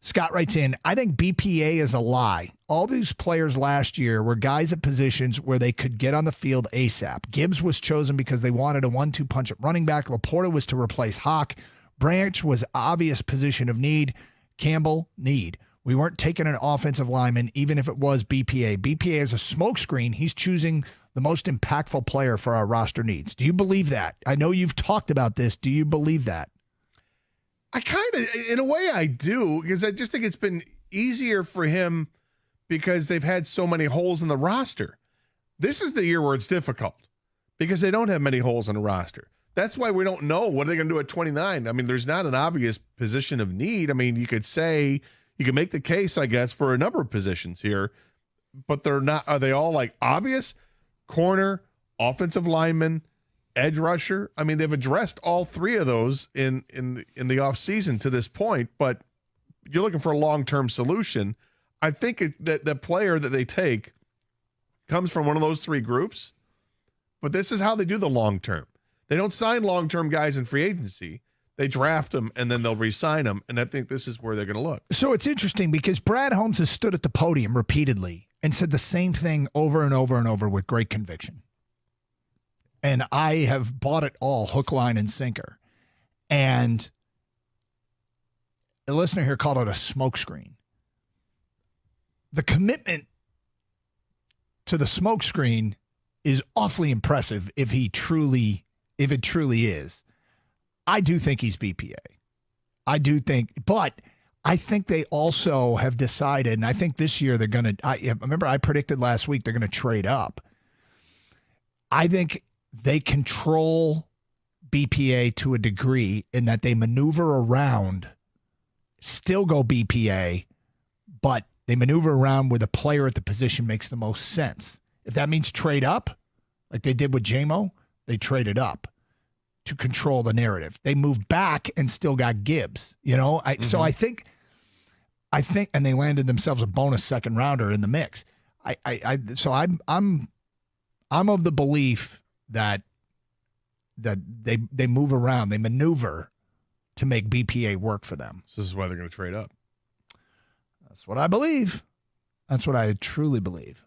Scott writes in, I think BPA is a lie. All these players last year were guys at positions where they could get on the field ASAP. Gibbs was chosen because they wanted a 1-2 punch at running back. Laporta was to replace Hawk. Branch was obvious position of need. Campbell, need. We weren't taking an offensive lineman, even if it was BPA. BPA is a smokescreen. He's choosing the most impactful player for our roster needs. Do you believe that? I know you've talked about this. Do you believe that? I kind of, in a way I do, because I just think it's been easier for him because they've had so many holes in the roster. This is the year where it's difficult because they don't have many holes in the roster. That's why we don't know what are they going to do at 29. I mean, there's not an obvious position of need. I mean, you could make the case, I guess, for a number of positions here, but they're not. Are they all like obvious? Corner, offensive lineman, edge rusher. I mean, they've addressed all three of those in the offseason to this point, but you're looking for a long-term solution. I think that the player that they take comes from one of those three groups, but this is how they do the long-term. They don't sign long-term guys in free agency. They draft them, and then they'll re-sign them, and I think this is where they're going to look. So it's interesting because Brad Holmes has stood at the podium repeatedly and said the same thing over and over and over with great conviction. And I have bought it all, hook, line, and sinker. And a listener here called it a smokescreen. The commitment to the smokescreen is awfully impressive if it truly is. I do think he's BPA. But I think they also have decided, and I think this year they're going to, remember I predicted last week they're going to trade up. I think they control BPA to a degree in that they maneuver around, still go BPA, but they maneuver around where the player at the position makes the most sense. If that means trade up, like they did with JMO, they traded up to control the narrative. They moved back and still got Gibbs, So I think, and they landed themselves a bonus second rounder in the mix. So I'm of the belief that they move around, they maneuver to make BPA work for them. So this is why they're going to trade up. That's what I believe. That's what I truly believe.